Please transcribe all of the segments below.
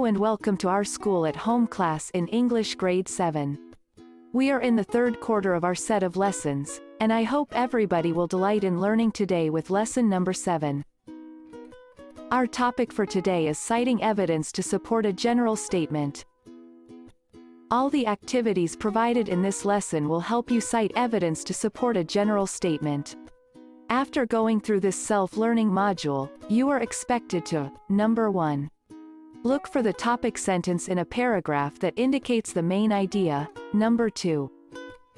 Hello and welcome to our school at home class in English grade 7. We are in the third quarter of our set of lessons, and I hope everybody will delight in learning today with lesson number 7. Our topic for today is citing evidence to support a general statement. All the activities provided in this lesson will help you cite evidence to support a general statement. After going through this self-learning module, you are expected to, number 1. Look for the topic sentence in a paragraph that indicates the main idea. Number 2.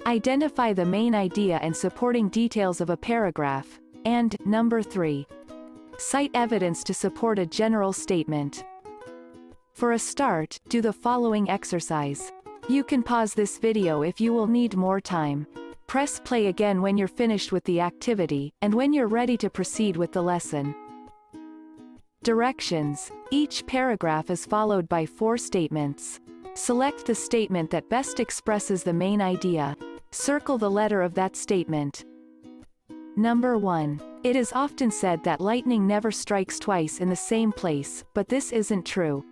Identify the main idea and supporting details of a paragraph. And, number 3. Cite evidence to support a general statement. For a start, do the following exercise. You can pause this video if you will need more time. Press play again when you're finished with the activity, and when you're ready to proceed with the lesson. Directions. Each paragraph is followed by 4 statements. Select the statement that best expresses the main idea. Circle the letter of that statement. Number 1. It is often said that lightning never strikes twice in the same place, but this isn't true.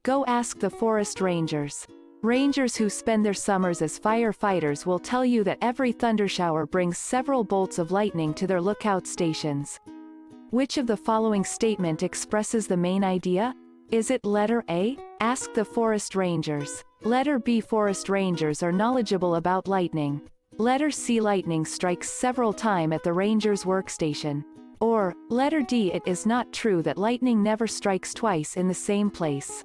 Go ask the forest rangers. Rangers who spend their summers as firefighters will tell you that every thundershower brings several bolts of lightning to their lookout stations. Which of the following statement expresses the main idea? Is it letter A? Ask the forest rangers. Letter B. Forest rangers are knowledgeable about lightning. Letter C. Lightning strikes several times at the ranger's workstation. Or, letter D. It is not true that lightning never strikes twice in the same place.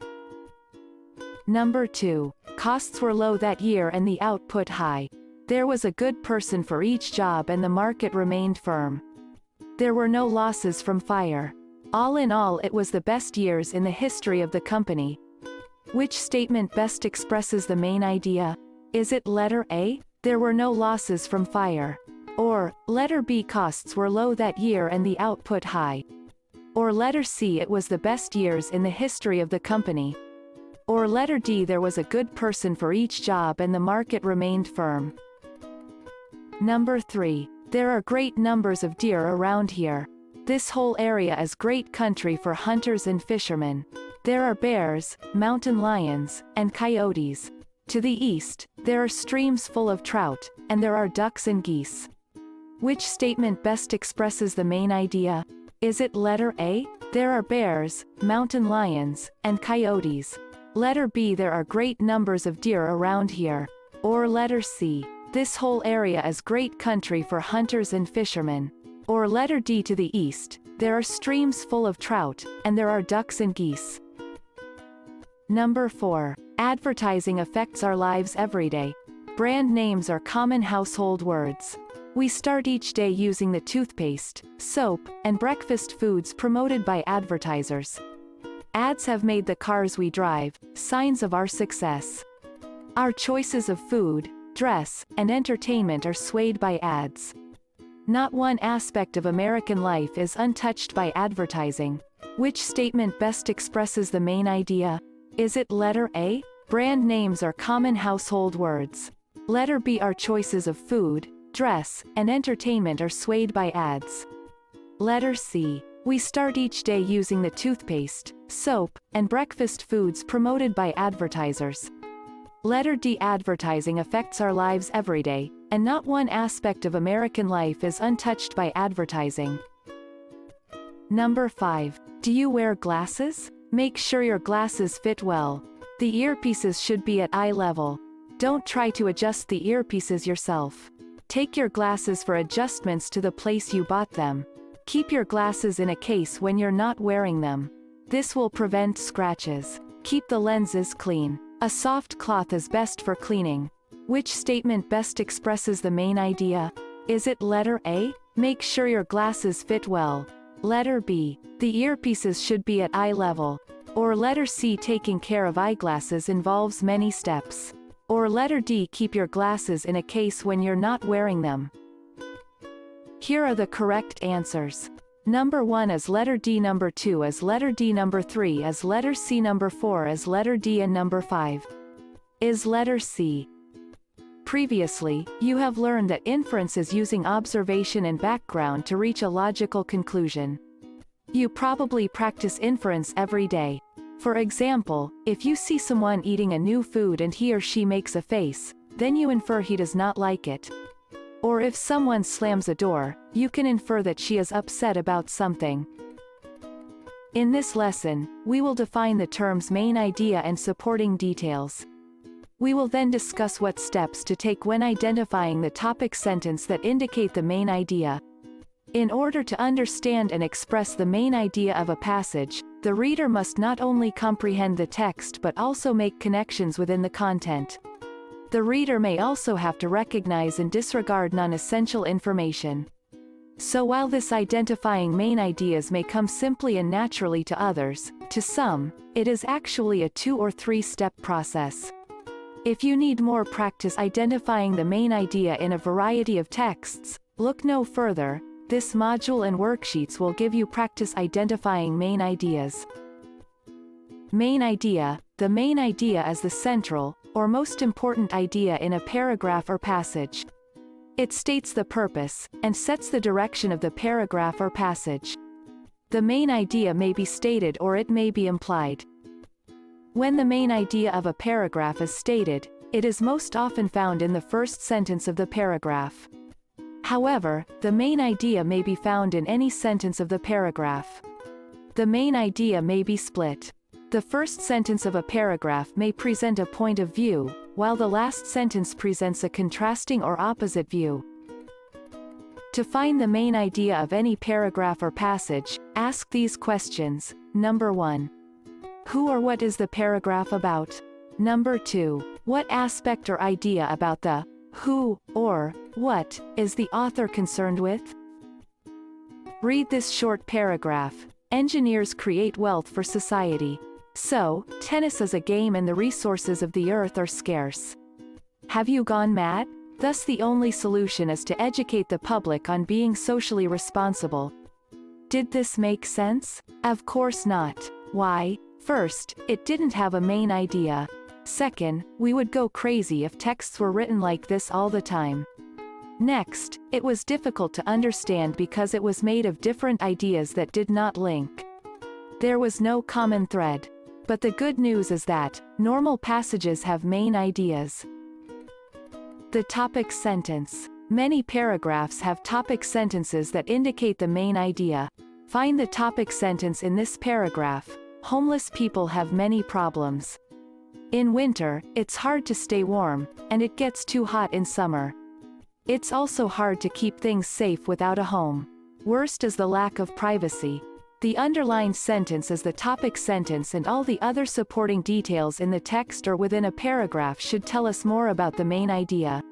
Number 2. Costs were low that year and the output high. There was a good person for each job and the market remained firm. There were no losses from fire. All in all, it was the best years in the history of the company. Which statement best expresses the main idea? Is it letter A? There were no losses from fire. Or, letter B. Costs were low that year and the output high. Or letter C. It was the best years in the history of the company. Or letter D. There was a good person for each job and the market remained firm. Number 3. There are great numbers of deer around here. This whole area is great country for hunters and fishermen. There are bears, mountain lions, and coyotes. To the east, there are streams full of trout, and there are ducks and geese. Which statement best expresses the main idea? Is it letter A? There are bears, mountain lions, and coyotes. Letter B. There are great numbers of deer around here. Or letter C. This whole area is great country for hunters and fishermen. Or letter D. To the east, there are streams full of trout, and there are ducks and geese. Number 4. Advertising affects our lives every day. Brand names are common household words. We start each day using the toothpaste, soap, and breakfast foods promoted by advertisers. Ads have made the cars we drive signs of our success. Our choices of food, dress, and entertainment are swayed by ads. Not one aspect of American life is untouched by advertising. Which statement best expresses the main idea? Is it letter A? Brand names are common household words. Letter B. Our choices of food, dress, and entertainment are swayed by ads. Letter C. We start each day using the toothpaste, soap, and breakfast foods promoted by advertisers. Letter D. Advertising affects our lives every day, and not one aspect of American life is untouched by advertising. Number 5. Do you wear glasses? Make sure your glasses fit well. The earpieces should be at eye level. Don't try to adjust the earpieces yourself. Take your glasses for adjustments to the place you bought them. Keep your glasses in a case when you're not wearing them. This will prevent scratches. Keep the lenses clean. A soft cloth is best for cleaning. Which statement best expresses the main idea? Is it letter A? Make sure your glasses fit well. Letter B. The earpieces should be at eye level. Or letter C. Taking care of eyeglasses involves many steps. Or letter D. Keep your glasses in a case when you're not wearing them. Here are the correct answers. Number 1 is letter D, number 2 is letter D, number 3 is letter C, number 4 is letter D, and number 5 is letter C. Previously, you have learned that inference is using observation and background to reach a logical conclusion. You probably practice inference every day. For example, if you see someone eating a new food and he or she makes a face, then you infer he does not like it. Or if someone slams a door, you can infer that she is upset about something. In this lesson, we will define the terms main idea and supporting details. We will then discuss what steps to take when identifying the topic sentence that indicate the main idea. In order to understand and express the main idea of a passage, the reader must not only comprehend the text but also make connections within the content. The reader may also have to recognize and disregard non-essential information. So while this identifying main ideas may come simply and naturally to others, to some, it is actually a 2 or 3-step process. If you need more practice identifying the main idea in a variety of texts, look no further. This module and worksheets will give you practice identifying main ideas. Main idea. The main idea is the central, or most important idea in a paragraph or passage. It states the purpose, and sets the direction of the paragraph or passage. The main idea may be stated or it may be implied. When the main idea of a paragraph is stated, it is most often found in the first sentence of the paragraph. However, the main idea may be found in any sentence of the paragraph. The main idea may be split. The first sentence of a paragraph may present a point of view, while the last sentence presents a contrasting or opposite view. To find the main idea of any paragraph or passage, ask these questions. Number 1. Who or what is the paragraph about? Number 2. What aspect or idea about the who or what is the author concerned with? Read this short paragraph. Engineers create wealth for society. So, tennis is a game and the resources of the earth are scarce. Have you gone mad? Thus the only solution is to educate the public on being socially responsible. Did this make sense? Of course not. Why? First, it didn't have a main idea. Second, we would go crazy if texts were written like this all the time. Next, it was difficult to understand because it was made of different ideas that did not link. There was no common thread. But the good news is that, normal passages have main ideas. The topic sentence. Many paragraphs have topic sentences that indicate the main idea. Find the topic sentence in this paragraph. Homeless people have many problems. In winter, it's hard to stay warm, and it gets too hot in summer. It's also hard to keep things safe without a home. Worst is the lack of privacy. The underlined sentence is the topic sentence and all the other supporting details in the text or within a paragraph should tell us more about the main idea.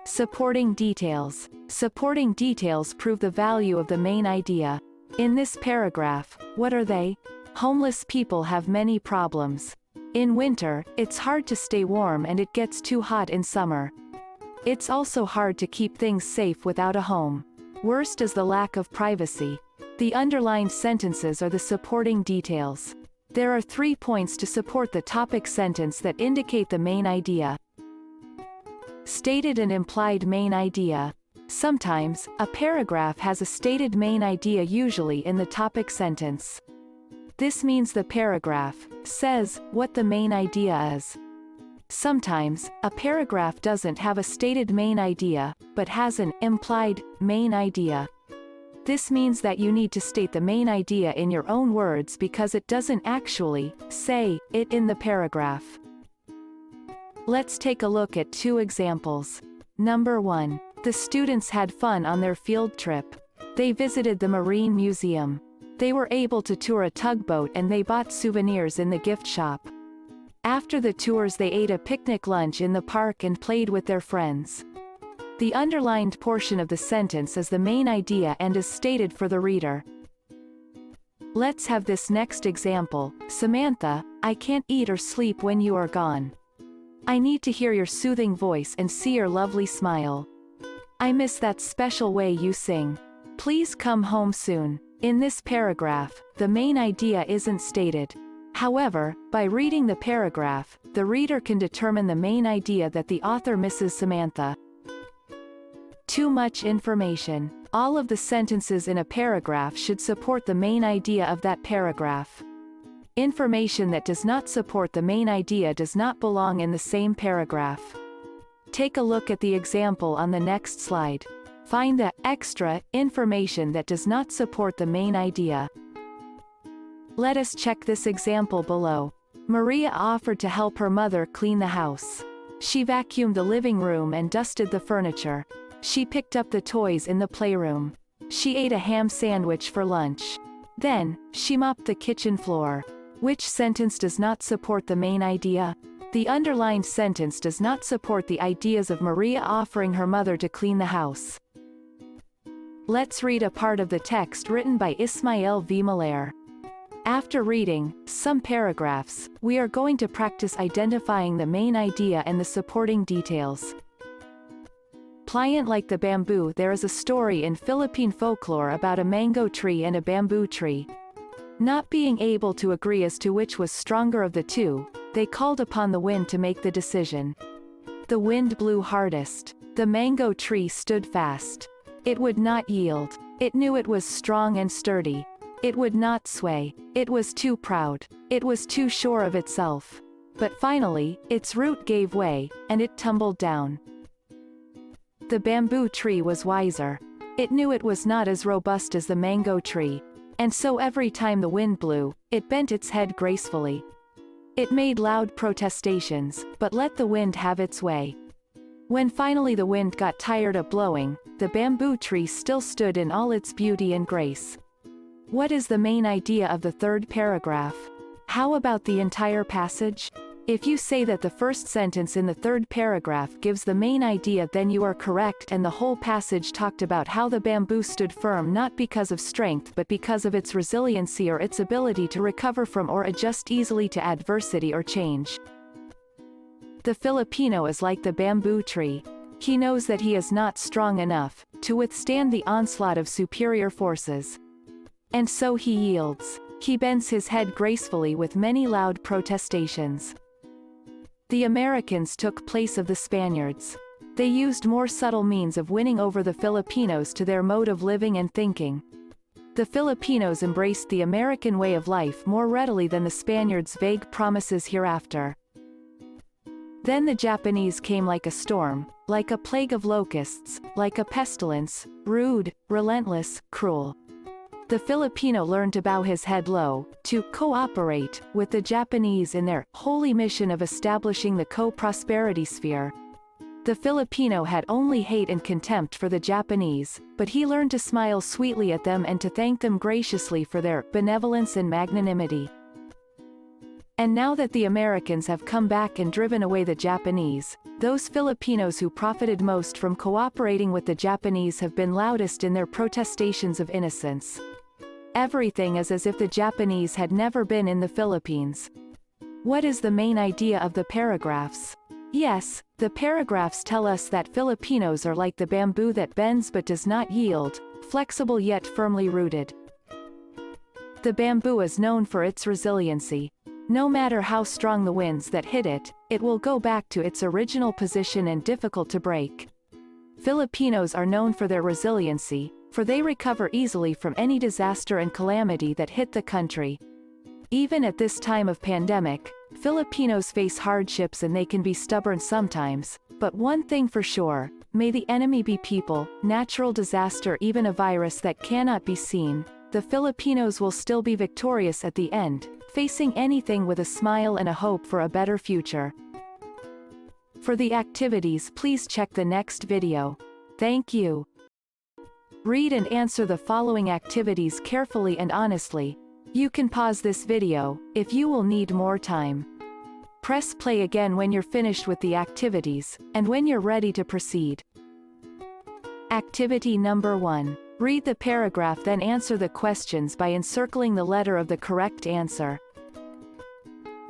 Supporting details. Supporting details prove the value of the main idea. In this paragraph, what are they? Homeless people have many problems. In winter, it's hard to stay warm and it gets too hot in summer. It's also hard to keep things safe without a home. Worst is the lack of privacy. The underlined sentences are the supporting details. There are 3 points to support the topic sentence that indicate the main idea. Stated and implied main idea. Sometimes, a paragraph has a stated main idea, usually in the topic sentence. This means the paragraph says what the main idea is. Sometimes, a paragraph doesn't have a stated main idea, but has an implied main idea. This means that you need to state the main idea in your own words because it doesn't actually say it in the paragraph. Let's take a look at 2 examples. Number 1. The students had fun on their field trip. They visited the Marine Museum. They were able to tour a tugboat and they bought souvenirs in the gift shop. After the tours they ate a picnic lunch in the park and played with their friends. The underlined portion of the sentence is the main idea and is stated for the reader. Let's have this next example. Samantha, I can't eat or sleep when you are gone. I need to hear your soothing voice and see your lovely smile. I miss that special way you sing. Please come home soon. In this paragraph, the main idea isn't stated. However, by reading the paragraph, the reader can determine the main idea that the author misses Samantha. Too much information. All of the sentences in a paragraph should support the main idea of that paragraph. Information that does not support the main idea does not belong in the same paragraph. Take a look at the example on the next slide. Find the extra information that does not support the main idea. Let us check this example below. Maria offered to help her mother clean the house. She vacuumed the living room and dusted the furniture. She picked up the toys in the playroom. She ate a ham sandwich for lunch. Then, she mopped the kitchen floor. Which sentence does not support the main idea? The underlined sentence does not support the ideas of Maria offering her mother to clean the house. Let's read a part of the text written by Ismail V. Malaire. After reading some paragraphs, we are going to practice identifying the main idea and the supporting details. Pliant like the bamboo, there is a story in Philippine folklore about a mango tree and a bamboo tree. Not being able to agree as to which was stronger of the two, they called upon the wind to make the decision. The wind blew hardest. The mango tree stood fast. It would not yield. It knew it was strong and sturdy. It would not sway. It was too proud. It was too sure of itself. But finally, its root gave way, and it tumbled down. The bamboo tree was wiser. It knew it was not as robust as the mango tree. And so every time the wind blew, it bent its head gracefully. It made loud protestations, but let the wind have its way. When finally the wind got tired of blowing, the bamboo tree still stood in all its beauty and grace. What is the main idea of the third paragraph? How about the entire passage? If you say that the first sentence in the third paragraph gives the main idea, then you are correct, and the whole passage talked about how the bamboo stood firm not because of strength but because of its resiliency or its ability to recover from or adjust easily to adversity or change. The Filipino is like the bamboo tree. He knows that he is not strong enough to withstand the onslaught of superior forces. And so he yields. He bends his head gracefully with many loud protestations. The Americans took place of the Spaniards. They used more subtle means of winning over the Filipinos to their mode of living and thinking. The Filipinos embraced the American way of life more readily than the Spaniards' vague promises hereafter. Then the Japanese came like a storm, like a plague of locusts, like a pestilence, rude, relentless, cruel. The Filipino learned to bow his head low, to cooperate with the Japanese in their holy mission of establishing the co-prosperity sphere. The Filipino had only hate and contempt for the Japanese, but he learned to smile sweetly at them and to thank them graciously for their benevolence and magnanimity. And now that the Americans have come back and driven away the Japanese, those Filipinos who profited most from cooperating with the Japanese have been loudest in their protestations of innocence. Everything is as if the Japanese had never been in the Philippines. What is the main idea of the paragraphs? Yes, the paragraphs tell us that Filipinos are like the bamboo that bends but does not yield, flexible yet firmly rooted. The bamboo is known for its resiliency. No matter how strong the winds that hit it, it will go back to its original position and difficult to break. Filipinos are known for their resiliency, for they recover easily from any disaster and calamity that hit the country. Even at this time of pandemic, Filipinos face hardships and they can be stubborn sometimes, but one thing for sure, may the enemy be people, natural disaster, even a virus that cannot be seen, the Filipinos will still be victorious at the end, facing anything with a smile and a hope for a better future. For the activities, please check the next video. Thank you. Read and answer the following activities carefully and honestly. You can pause this video, if you will need more time. Press play again when you're finished with the activities, and when you're ready to proceed. Activity number 1. Read the paragraph, then answer the questions by encircling the letter of the correct answer.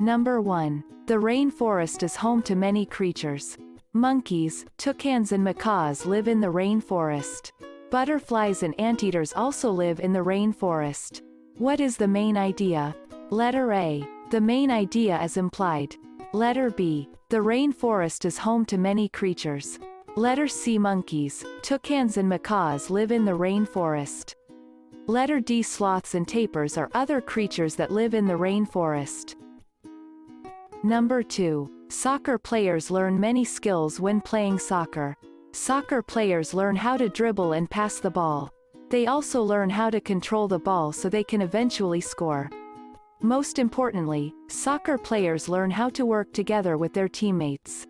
Number 1. The rainforest is home to many creatures. Monkeys, toucans and macaws live in the rainforest. Butterflies and anteaters also live in the rainforest. What is the main idea? Letter A. The main idea is implied. Letter B. The rainforest is home to many creatures. Letter C. Monkeys, toucans and macaws live in the rainforest. Letter D. Sloths and tapirs are other creatures that live in the rainforest. Number 2. Soccer players learn many skills when playing soccer. Soccer players learn how to dribble and pass the ball. They also learn how to control the ball so they can eventually score. Most importantly, soccer players learn how to work together with their teammates.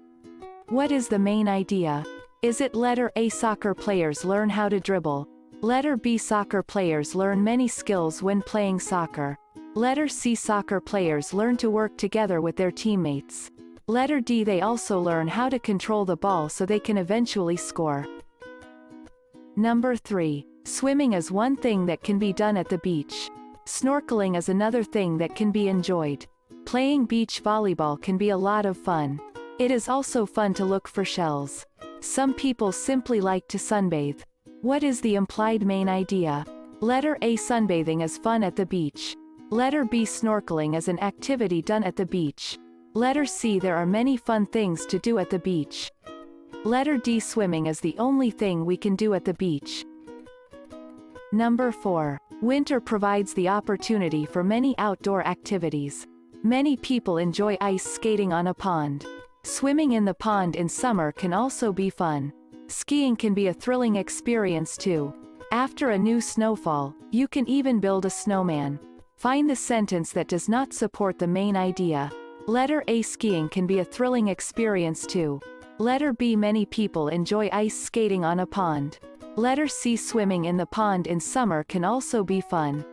What is the main idea? Is it letter A? Soccer players learn how to dribble. Letter B. Soccer players learn many skills when playing soccer. Letter C. Soccer players learn to work together with their teammates. Letter D. They also learn how to control the ball so they can eventually score. Number 3. Swimming is one thing that can be done at the beach. Snorkeling is another thing that can be enjoyed. Playing beach volleyball can be a lot of fun. It is also fun to look for shells. Some people simply like to sunbathe. What is the implied main idea? Letter A. Sunbathing is fun at the beach. Letter B. Snorkeling is an activity done at the beach. Letter C. There are many fun things to do at the beach. Letter D. Swimming is the only thing we can do at the beach. Number 4. Winter provides the opportunity for many outdoor activities. Many people enjoy ice skating on a pond. Swimming in the pond in summer can also be fun. Skiing can be a thrilling experience too. After a new snowfall, you can even build a snowman. Find the sentence that does not support the main idea. Letter A. Skiing can be a thrilling experience too. Letter B. Many people enjoy ice skating on a pond. Letter C. Swimming in the pond in summer can also be fun.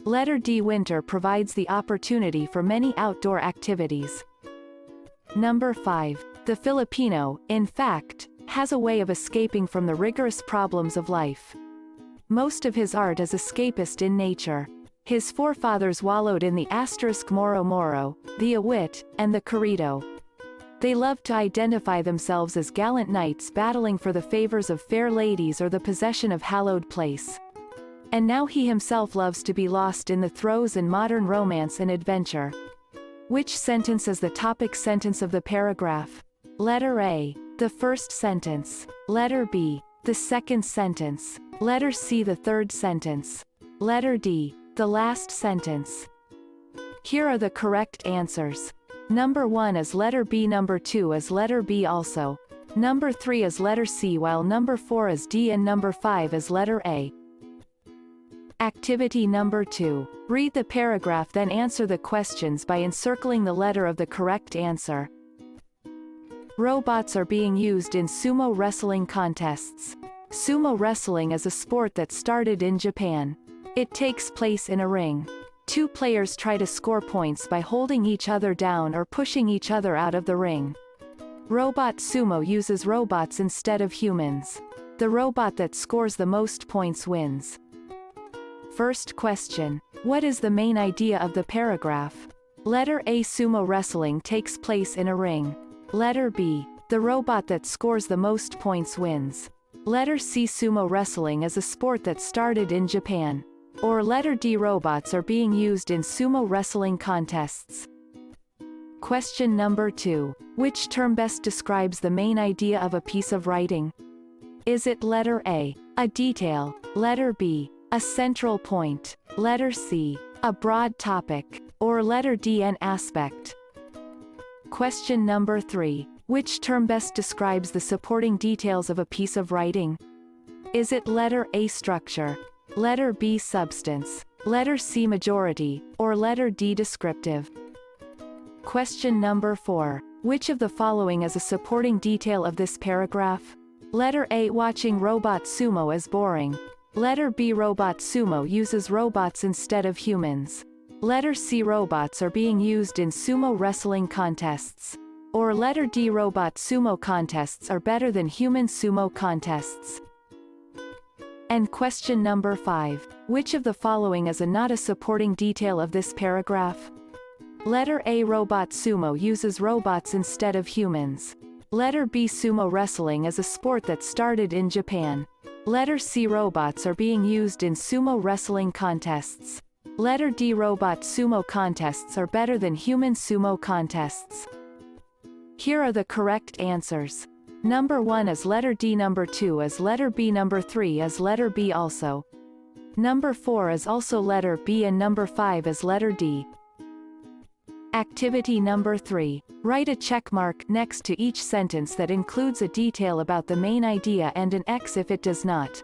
Letter D. Winter provides the opportunity for many outdoor activities. Number 5. The Filipino, in fact, has a way of escaping from the rigorous problems of life. Most of his art is escapist in nature. His forefathers wallowed in the *moro moro, the awit, and the corrido. They loved to identify themselves as gallant knights battling for the favors of fair ladies or the possession of hallowed place. And now he himself loves to be lost in the throes and modern romance and adventure. Which sentence is the topic sentence of the paragraph? Letter A. The first sentence. Letter B. The second sentence. Letter C. The third sentence. Letter D. The last sentence. Here are the correct answers. Number 1 is letter B. Number 2 is letter B also. Number 3 is letter C while number 4 is D and number 5 is letter A. Activity number 2. Read the paragraph then answer the questions by encircling the letter of the correct answer. Robots are being used in sumo wrestling contests. Sumo wrestling is a sport that started in Japan. It takes place in a ring. Two players try to score points by holding each other down or pushing each other out of the ring. Robot sumo uses robots instead of humans. The robot that scores the most points wins. First question. What is the main idea of the paragraph? Letter A. Sumo wrestling takes place in a ring. Letter B. The robot that scores the most points wins. Letter C. Sumo wrestling is a sport that started in Japan. Or letter D. Robots are being used in sumo wrestling contests. Question number 2. Which term best describes the main idea of a piece of writing? Is it letter A. A detail. Letter B. A central point. Letter C. A broad topic. Or letter D. An aspect. Question number 3. Which term best describes the supporting details of a piece of writing? Is it letter A. Structure. Letter B. Substance. Letter C. Majority. Or letter D. Descriptive. Question number 4. Which of the following is a supporting detail of this paragraph? Letter A. Watching robot sumo is boring. Letter B. Robot sumo uses robots instead of humans. Letter C. Robots are being used in sumo wrestling contests. Or letter D. Robot sumo contests are better than human sumo contests. And question number 5. Which of the following is not a supporting detail of this paragraph? Letter A. Robot sumo uses robots instead of humans. Letter B. Sumo wrestling is a sport that started in Japan. Letter C. Robots are being used in sumo wrestling contests. Letter D. Robot sumo contests are better than human sumo contests. Here are the correct answers. Number 1 is letter D. Number 2 is letter B. Number 3 is letter B also. Number 4 is also letter B and number 5 is letter D. Activity number 3. Write a check mark next to each sentence that includes a detail about the main idea and an X if it does not.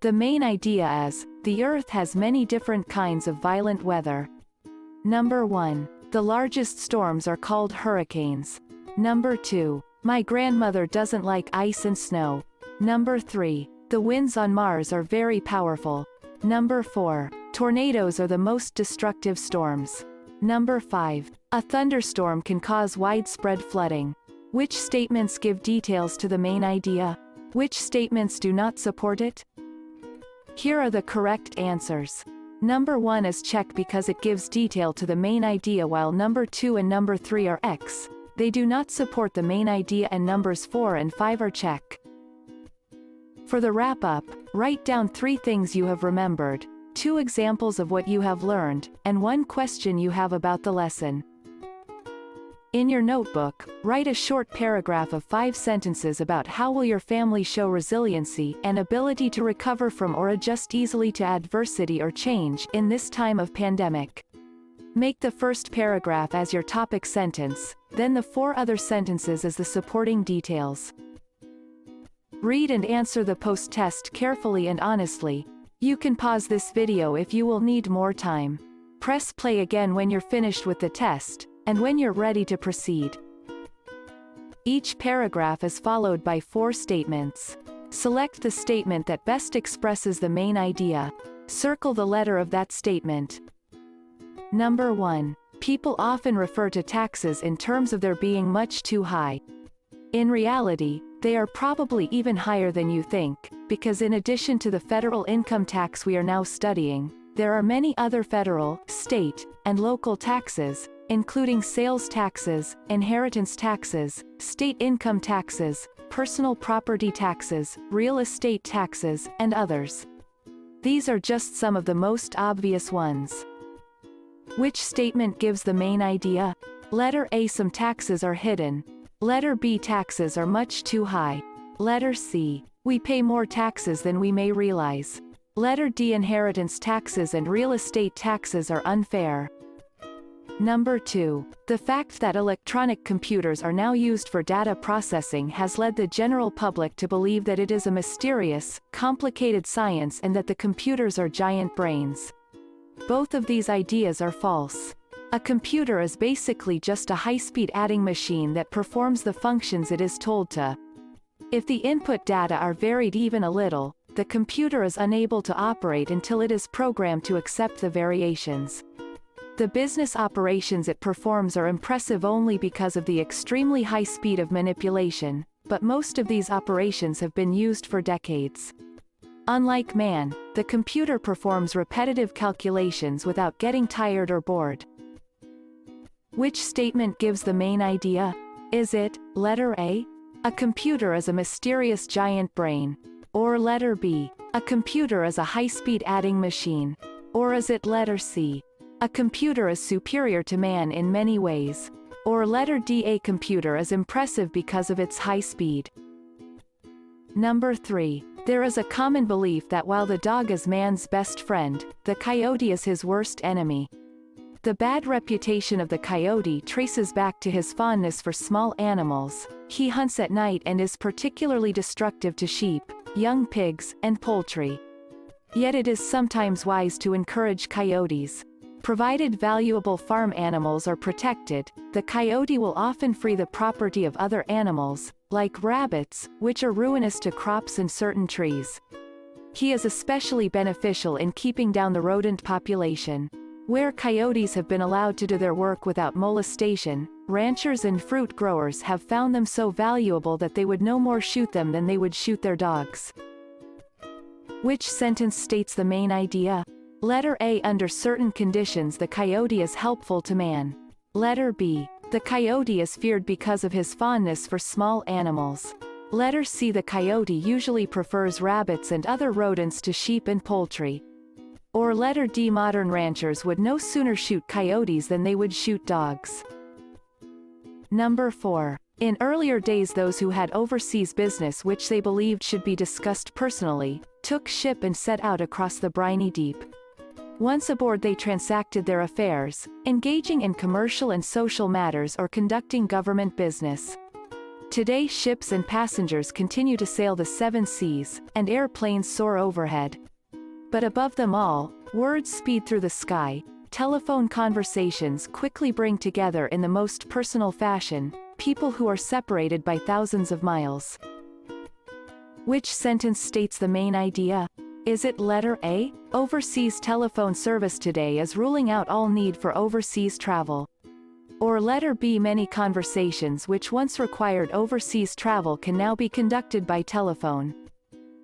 The main idea is, the Earth has many different kinds of violent weather. Number 1. The largest storms are called hurricanes. Number 2. My grandmother doesn't like ice and snow. Number 3. The winds on Mars are very powerful. Number 4. Tornadoes are the most destructive storms. Number 5. A thunderstorm can cause widespread flooding. Which statements give details to the main idea? Which statements do not support it? Here are the correct answers. Number 1 is check because it gives detail to the main idea, while number 2 and number 3 are X. They do not support the main idea, and numbers 4 and 5 are check. For the wrap-up, write down 3 things you have remembered, 2 examples of what you have learned, and 1 question you have about the lesson. In your notebook, write a short paragraph of 5 sentences about how will your family show resiliency and ability to recover from or adjust easily to adversity or change in this time of pandemic. Make the first paragraph as your topic sentence, then the 4 other sentences as the supporting details. Read and answer the post-test carefully and honestly. You can pause this video if you will need more time. Press play again when you're finished with the test, and when you're ready to proceed. Each paragraph is followed by 4 statements. Select the statement that best expresses the main idea. Circle the letter of that statement. Number 1. People often refer to taxes in terms of their being much too high. In reality, they are probably even higher than you think, because in addition to the federal income tax we are now studying, there are many other federal, state, and local taxes, including sales taxes, inheritance taxes, state income taxes, personal property taxes, real estate taxes, and others. These are just some of the most obvious ones. Which statement gives the main idea? Letter A. Some taxes are hidden. Letter B. Taxes are much too high. Letter C. We pay more taxes than we may realize. Letter D. Inheritance taxes and real estate taxes are unfair. Number 2. The fact that electronic computers are now used for data processing has led the general public to believe that it is a mysterious, complicated science and that the computers are giant brains. Both of these ideas are false. A computer is basically just a high-speed adding machine that performs the functions it is told to. If the input data are varied even a little, the computer is unable to operate until it is programmed to accept the variations. The business operations it performs are impressive only because of the extremely high speed of manipulation, but most of these operations have been used for decades. Unlike man, the computer performs repetitive calculations without getting tired or bored. Which statement gives the main idea? Is it, letter A, a computer is a mysterious giant brain? Or letter B, a computer is a high-speed adding machine? Or is it letter C, a computer is superior to man in many ways? Or letter D, a computer is impressive because of its high speed? Number 3. There is a common belief that while the dog is man's best friend, the coyote is his worst enemy. The bad reputation of the coyote traces back to his fondness for small animals. He hunts at night and is particularly destructive to sheep, young pigs, and poultry. Yet it is sometimes wise to encourage coyotes. Provided valuable farm animals are protected, the coyote will often free the property of other animals, like rabbits, which are ruinous to crops and certain trees. He is especially beneficial in keeping down the rodent population. Where coyotes have been allowed to do their work without molestation, ranchers and fruit growers have found them so valuable that they would no more shoot them than they would shoot their dogs. Which sentence states the main idea? Letter A. Under certain conditions the coyote is helpful to man. Letter B. The coyote is feared because of his fondness for small animals. Letter C. The coyote usually prefers rabbits and other rodents to sheep and poultry. Or letter D. Modern ranchers would no sooner shoot coyotes than they would shoot dogs. Number 4. In earlier days, those who had overseas business which they believed should be discussed personally, took ship and set out across the briny deep. Once aboard, they transacted their affairs, engaging in commercial and social matters or conducting government business. Today, ships and passengers continue to sail the seven seas, and airplanes soar overhead. But above them all, words speed through the sky. Telephone conversations quickly bring together in the most personal fashion people who are separated by thousands of miles. Which sentence states the main idea? Is it letter A? Overseas telephone service today is ruling out all need for overseas travel. Or letter B? Many conversations which once required overseas travel can now be conducted by telephone.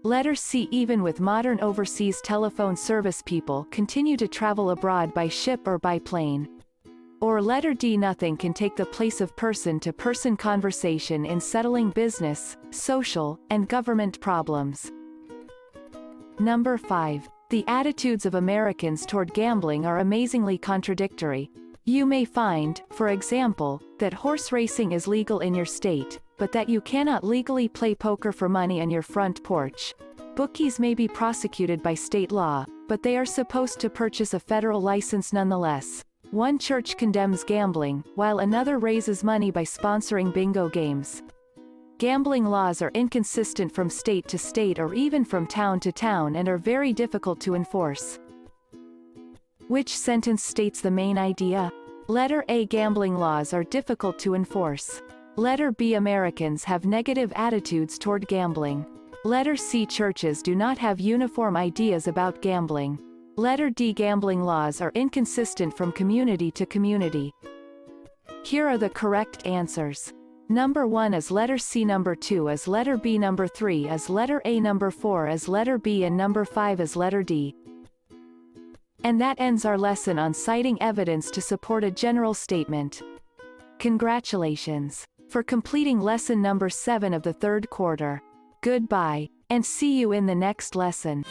Letter C? Even with modern overseas telephone service, people continue to travel abroad by ship or by plane. Or letter D? Nothing can take the place of person-to-person conversation in settling business, social, and government problems. Number 5. The attitudes of Americans toward gambling are amazingly contradictory. You may find, for example, that horse racing is legal in your state, but that you cannot legally play poker for money on your front porch. Bookies may be prosecuted by state law, but they are supposed to purchase a federal license nonetheless. One church condemns gambling, while another raises money by sponsoring bingo games. Gambling laws are inconsistent from state to state or even from town to town and are very difficult to enforce. Which sentence states the main idea? Letter A. Gambling laws are difficult to enforce. Letter B. Americans have negative attitudes toward gambling. Letter C. Churches do not have uniform ideas about gambling. Letter D. Gambling laws are inconsistent from community to community. Here are the correct answers. Number 1 is letter C, number 2 is letter B, number 3 is letter A, number 4 is letter B, and number 5 is letter D. And that ends our lesson on citing evidence to support a general statement. Congratulations for completing lesson number 7 of the third quarter. Goodbye, and see you in the next lesson.